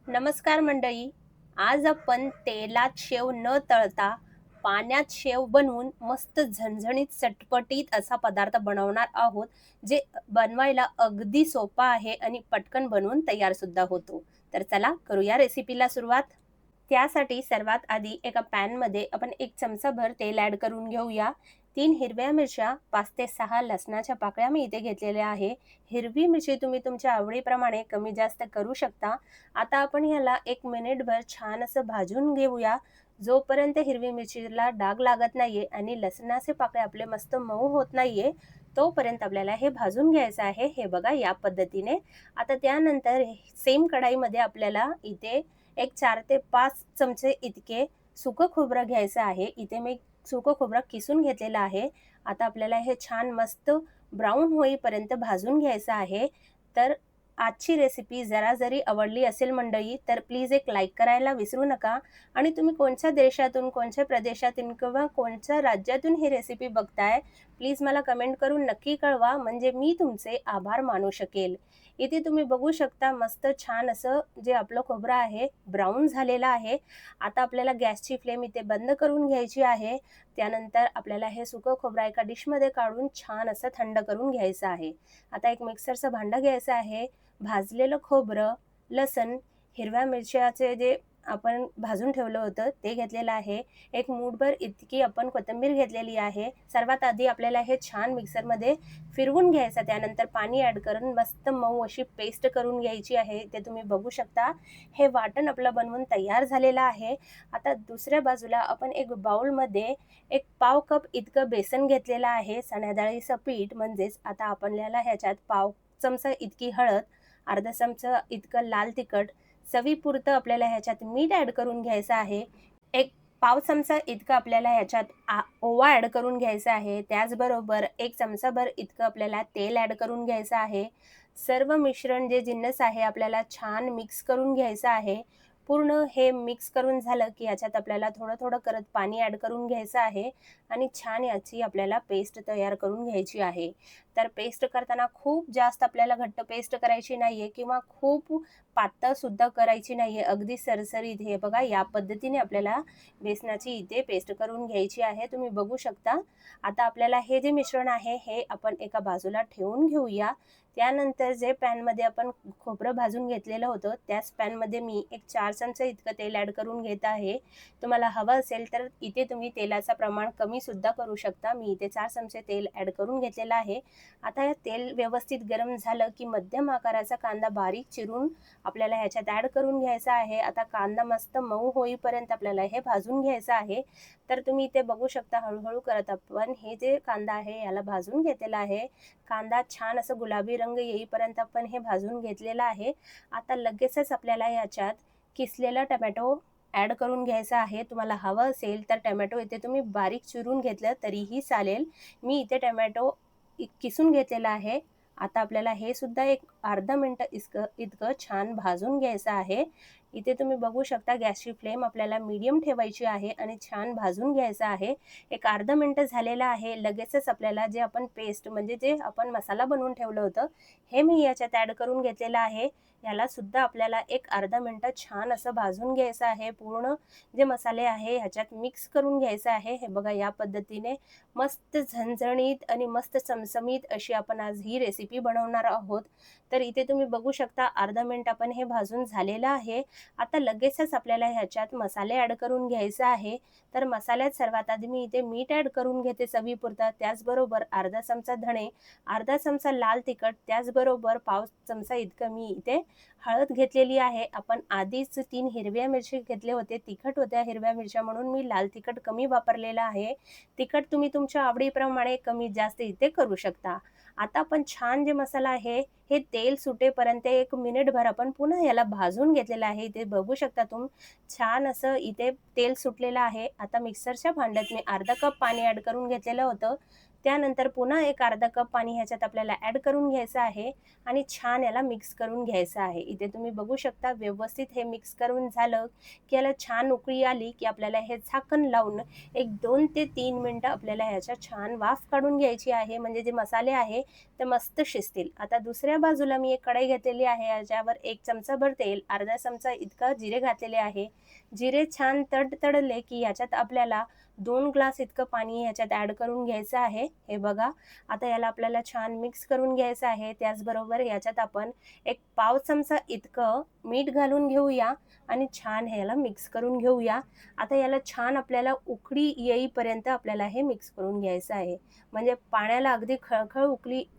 नमस्कार मंडळी. आज आपण तेलात शेव न तळता पाण्यात शेव बनवून मस्त झणझणीत चटपटीत असा पदार्थ बनवणार आहोत, जे बनवायला अगदी सोपा आहे आणि पटकन बनवून तयार सुद्धा होतो. तर चला करूया रेसिपीला सुरुवात. त्यासाठी सर्वात आधी एका पॅनमध्ये आपण 1 चमचाभर तेल ॲड करून घेऊया. 3 हिरव्या मिरच्या, 5 ते 6 लसणाच्या पाकळ्या मी इथे घेतलेल्या आहे. हिरवी मिरची तुम्ही तुमच्या आवडीप्रमाणे कमी जास्त करू शकता. आता आपण ह्याला 1 मिनिटभर छान असं भाजून घेऊया. जोपर्यंत हिरवी मिरचीला डाग लागत नाहीये आणि लसणाचे पाकळे आपले मस्त मऊ होत नाहीये, तोपर्यंत आपल्याला हे भाजून घ्यायचं आहे. हे बघा या पद्धतीने. आता त्यानंतर सेम कढाईमध्ये आपल्याला इथे एक 4 ते 5 चमचे इतके सुकं खोबरं घ्यायचं आहे. इथे मी सुकं खोबरं किसून घेतलेलं आहे. आता आपल्याला हे छान मस्त ब्राऊन होईपर्यंत भाजून घ्यायचं आहे. तर आजची रेसिपी जरा जरी आवडली असेल मंडळी, तर प्लीज एक लाईक करायला विसरू नका आणि तुम्ही कोणत्या देशातून, कोणत्या प्रदेशातून किंवा कोणत्या राज्यातून ही रेसिपी बघताय, प्लीज मला कमेंट करून नक्की कळवा, म्हणजे मी तुमचे आभार मानू शकेल. इथे तुम्ही बघू शकता मस्त छान असं जे आपलं खोबरं आहे, ब्राऊन झालेलं आहे. आता आपल्याला गॅसची फ्लेम इथे बंद करून घ्यायची आहे. त्यानंतर आपल्याला हे सुकं खोबरं एका डिशमध्ये काढून छान असं थंड करून घ्यायचं आहे. आता एक मिक्सरचं भांडं घ्यायचं आहे. भाजलेलं खोबरं, लसण, हिरव्या मिरच्याचे जे आपण भाजून ठेवलं होतं ते घेतलेलं आहे. एक मूठभर इतकी आपण कोथिंबीर घेतलेली आहे. सर्वात आधी आपल्याला हे छान मिक्सरमध्ये फिरवून घ्यायचं. त्यानंतर पाणी ॲड करून मस्त मऊ अशी पेस्ट करून घ्यायची आहे. ते तुम्ही बघू शकता. हे वाटण आपलं बनवून तयार झालेलं आहे. आता दुसऱ्या बाजूला आपण एक बाउलमध्ये एक पाव कप इतकं बेसन घेतलेलं आहे. चण्या डाळीचं पीठ म्हणजेच. आता आपल्याला ह्याच्यात पाव चमचा इतकी हळद, अर्धा चमचा इतकं लाल तिखट, चवीपुरतं आपल्याला ह्याच्यात मीठ ॲड करून घ्यायचं आहे. एक पाव चमचा इतकं आपल्याला ह्याच्यात ओवा ॲड करून घ्यायचा आहे. त्याचबरोबर 1 चमचाभर इतकं आपल्याला तेल ॲड करून घ्यायचं आहे. सर्व मिश्रण जे जिन्नस आहे आपल्याला छान मिक्स करून घ्यायचं आहे. पूर्ण हे मिक्स करून झालं, की याच्यात आपल्याला थोडं-थोडं करत पाणी ॲड करून घ्यायचं आहे आणि छान याची आपल्याला पेस्ट तयार करून घ्यायची आहे. तर पेस्ट करताना खूप जास्त आपल्याला घट्ट पेस्ट करायची नाहीये किंवा खूप पातळ सुद्धा करायची नाहीये. अगदी सरसरीत हे बघा या पद्धतीने आपल्याला बेसनाची इथे पेस्ट करून घ्यायची आहे. तुम्ही बघू शकता. आता आपल्याला हे जे मिश्रण आहे हे आपण एका बाजूला ठेवून घेऊया. त्यानंतर जे पॅनमध्ये आपण खोबरं भाजून घेतलेलं होतं, त्याच पॅनमध्ये मी एक 4 चमचे इतकं तेल ॲड करून घेत आहे. तुम्हाला हवं असेल तर इथे तुम्ही तेलाचं प्रमाण कमी सुद्धा करू शकता. मी इथे 4 चमचे तेल ॲड करून घेतलेलं आहे. आता हे तेल व्यवस्थित गरम झालं, की मध्यम आकाराचा कांदा बारीक चिरून आपल्याला ह्याच्यात ॲड करून घ्यायचा आहे. आता कांदा मस्त मऊ होईपर्यंत आपल्याला हे भाजून घ्यायचं आहे. तर तुम्ही इथे बघू शकता हळू करत आपण हे जे कांदा आहे याला भाजून घेतलेला आहे. कांदा छान असं गुलाबी रंग येईपर्यंत आपण हे भाजून घेतलेलं आहे. आता लगेचच आपल्याला याच्यात किसलेला टोमॅटो ॲड करून घ्यायचा आहे. तुम्हाला हवं असेल तर टोमॅटो इथे तुम्ही बारीक चिरून घेतलं तरीही चालेल. मी इथे टोमॅटो किसून घेतलेला आहे. आता आपल्याला हे सुद्धा एक अर्धा मिनिटं इतकं छान भाजून घ्यायचं आहे. इथे तुम्ही बघू शकता गॅसची फ्लेम आपल्याला मीडियम ठेवायची आहे आणि छान भाजून घ्यायचं आहे. एक अर्धा मिनिटं झालेलं आहे. लगेचच आपल्याला जे आपण पेस्ट म्हणजे जे आपण मसाला बनवून ठेवलं होतं, हे मी याच्यात ॲड करून घेतलेलं आहे. याला सुद्धा आपल्याला एक अर्धा मिनिटं छान असं भाजून घ्यायचं आहे. पूर्ण जे मसाले आहे ह्याच्यात मिक्स करून घ्यायचं आहे. हे बघा या पद्धतीने मस्त झणझणीत आणि मस्त चमचमीत अशी आपण आज ही रेसिपी बनवणार आहोत. तर इथे तुम्ही बघू शकता अर्धा मिनिट आपण हे भाजून झालेलं आहे. आता लगेचच आपल्याला ह्याच्यात मसाले ॲड करून घ्यायचे आहे. तर मसाल्यात सर्वात आधी मी इथे मीठ ॲड करून घेते चवीपुरता. त्याचबरोबर अर्धा चमचा धणे, अर्धा चमचा लाल तिखट, त्याचबरोबर पाव चमचा इतकं मी इथे हळद घेतलेली आहे. आपण आधीच 3 हिरव्या मिरची घेतले होते. तिखट होत्या हिरव्या मिरच्या म्हणून मी लाल तिखट कमी वापरलेलं आहे. तिखट तुम्ही तुमच्या आवडीप्रमाणे कमी जास्त इथे करू शकता. आता आपण छान जे मसाला आहे हे तेल सुटेपर्यंत 1 मिनिटभर आपण पुन्हा याला भाजून घेतलेलं आहे. इथे बघू शकता तुम्ही छान असं इथे तेल सुटलेलं आहे. आता मिक्सरच्या भांड्यात मी अर्धा कप पाणी ॲड करून घेतलेलं होतं. त्यानंतर पुन्हा एक अर्धा कप पाणी ह्याच्यात आपल्याला ॲड करून घ्यायचं आहे आणि छान याला मिक्स करून घ्यायचं आहे. इथे तुम्ही बघू शकता व्यवस्थित हे मिक्स करून झालं की याला छान उकळी आली की आपल्याला हे झाकण लावून एक 2 ते 3 मिनिटं आपल्याला ह्याच्या छान वाफ काढून घ्यायची आहे, म्हणजे जे मसाले आहे ते मस्त शिजतील. आता दुसऱ्या बाजूला मी एक कढई घेतलेली आहे, याच्यावर 1 चमचाभर तेल, अर्धा चमचा इतका जिरे घातलेले आहे. जिरे छान तडतडले की याच्यात आपल्याला 2 ग्लास इतकं पाणी ह्याच्यात ॲड करून घ्यायचं आहे. हे बघा, आता याला आपल्याला छान मिक्स करून घ्यायचं आहे. त्याचबरोबर याच्यात आपण एक पाव चमचा इतकं मीठ घालून घेऊया आणि छान ह्याला मिक्स करून घेऊया. आता याला छान आपल्याला उकळी येईपर्यंत आपल्याला हे मिक्स करून घ्यायचं आहे. म्हणजे पाण्याला अगदी खळखळ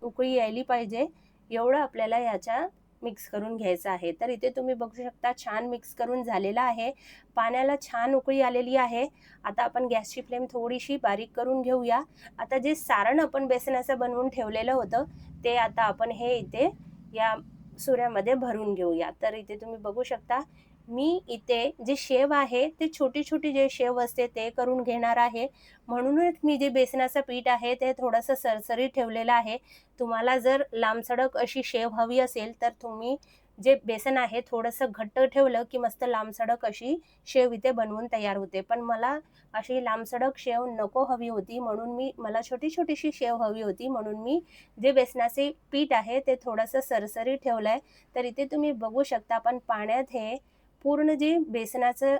उकळी यायली पाहिजे, एवढं आपल्याला याच्या मिक्स करून घ्यायचं आहे. तर इथे तुम्ही बघू शकता छान मिक्स करून झालेलं आहे. पाण्याला छान उकळी आलेली आहे. आता आपण गॅसची फ्लेम थोडीशी बारीक करून घेऊया. आता जे सारण आपण बेसनाचं बनवून ठेवलेलं होतं, ते आता आपण हे इथे या सुऱ्यामध्ये भरून घेऊया. तर इथे तुम्ही बघू शकता, मी इथे जे शेव आहे, ते छोटी-छोटी जे शेव असते ते करून घेणार आहे. म्हणूनच मी जे बेसनाचं पीठ आहे, ते थोडंसं सरसरीत ठेवलेलं आहे. तुम्हाला जर लांबसडक अशी शेव हवी असेल, तर तुम्ही जे बेसन आहे थोडंसं घट्ट ठेवलं, की मस्त लांबसडक अशी शेव इथे बनवून तयार होते. पण मला अशी लांबसडक शेव नको हवी होती, म्हणून मला छोटी-छोटीशी शेव हवी होती, म्हणून मी जे बेसनाचे पीठ आहे, ते थोडंसं सरसरीत ठेवलंय. तर इथे तुम्ही बघू शकता, आपण पाण्यात हे पूर्ण जे बेसनाचं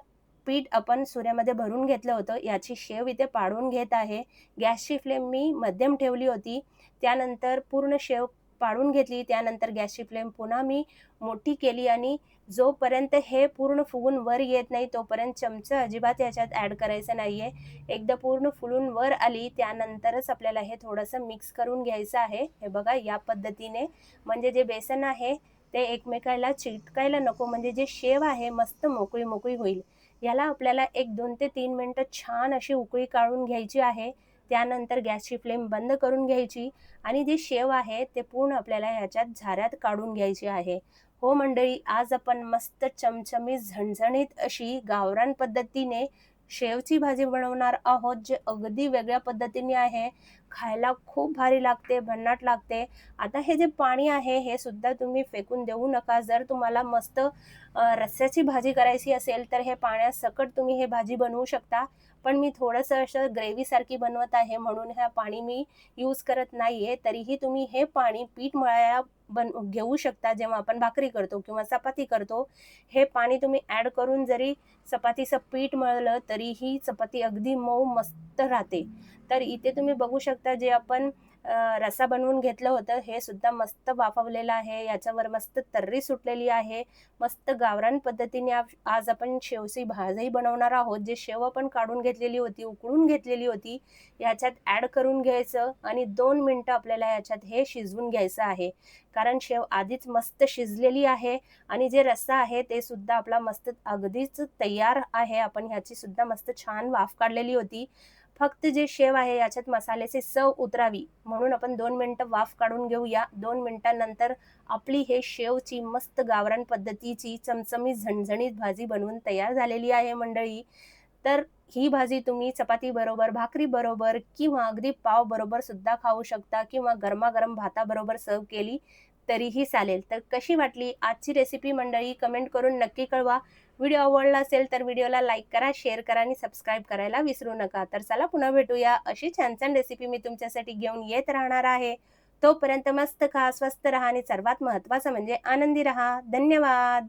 पीठ आपण सुऱ्यामध्ये भरून घेतलं होतं, याची शेव इथे पाडून घेत आहे. गॅसची फ्लेम मी मध्यम ठेवली होती. त्यानंतर पूर्ण शेव पाडून घेतली. त्यानंतर गॅसची फ्लेम पुन्हा मी मोठी केली आणि जोपर्यंत हे पूर्ण फुगून वर येत नाही, तोपर्यंत चमचा अजिबात याच्यात ॲड करायचा नाहीये. एकदा पूर्ण फुलून वर आली, त्यानंतरच आपल्याला हे थोडंसं मिक्स करून घ्यायचं आहे. हे बघा, या पद्धतीने, म्हणजे जे बेसन आहे ते एकमेकाला चिटकायला नको, म्हणजे जे शेव आहे मस्त मोकळी-मोकळी होईल. याला आपल्याला एक 2 ते 3 मिनिटं छान अशी उकळी काढून घ्यायची आहे. त्यानंतर गॅसची फ्लेम बंद करून घ्यायची आणि जी शेव आहे ते पूर्ण आपल्याला ह्याच्यात झाऱ्यात काढून घ्यायची आहे. हो मंडळी, आज आपण मस्त चमचमीत झणझणीत अशी गावरान पद्धतीने शेवची भाजी बनवणार आहोत, जे अगदी वेगळ्या पद्धतीने आहे. खायला खूप भारी लागते, भन्नाट लागते. आता हे जे पाणी आहे हे सुद्धा तुम्ही फेकून देऊ नका. जर तुम्हाला मस्त रस्स्याची भाजी करायची असेल, तर हे पाण्यासकट तुम्ही हे भाजी बनवू शकता. पण मी थोडंसं असं ग्रेव्हीसारखी बनवत आहे, म्हणून हे पाणी मी यूज करत नाहीये. तरीही तुम्ही हे पाणी पीठ मळायला घेऊ शकता. जेव्हा आपण भाकरी करतो किंवा चपाती करतो, हे पाणी तुम्ही ॲड करून जरी चपातीचं पीठ मळलं, तरीही चपाती अगदी मऊ मस्त राहते. तर इथे तुम्ही बघू शकता, जे आपण रस्सा बनवून घेतलं होतं, हे सुद्धा मस्त वाफवलेलं आहे. याच्यावर मस्त तर्री सुटलेली आहे. मस्त गावरान पद्धतीने आज आपण शेवची भाजी बनवणार आहोत. जे शेव आपण काढून घेतलेली होती, उकळून घेतलेली होती, याच्यात ॲड करून घ्यायचं आणि 2 मिनिटं आपल्याला याच्यात हे शिजवून घ्यायचं आहे. कारण शेव आधीच मस्त शिजलेली आहे आणि जे रस्सा आहे ते सुद्धा आपला मस्त अगदीच तयार आहे. आपण ह्याची सुद्धा मस्त छान वाफ काढलेली होती. फक्त जे शेव आहे याच्यात मसाल्याची चव उतरावी म्हणून आपण 2 मिनिटं वाफ काढून घेऊया. 2 मिनिटांनंतर आपली हे शेवची मस्त गावरान पद्धतीची चमचमीत झणझणीत भाजी बनवून तयार झालेली आहे मंडळी. तर ही भाजी तुम्ही चपाती बरोबर, भाकरी बरोबर किंवा अगदी पाव बरोबर सुद्धा खाऊ शकता किंवा गरमागरम भाताबरोबर सर्व्ह केली तरीही चालेल. तर कशी वाटली आजची रेसिपी मंडळी, कमेंट करून नक्की कळवा. व्हिडिओ आवडला असेल तर व्हिडिओला लाईक करा, शेअर करा आणि सबस्क्राईब करायला विसरू नका. तर चला पुन्हा भेटूया. अशी छान-छान रेसिपी मी तुमच्यासाठी घेऊन येत राहणार आहे. तोपर्यंत मस्त खा, स्वस्त रहा आणि सर्वात महत्त्वाचं म्हणजे आनंदी रहा. धन्यवाद.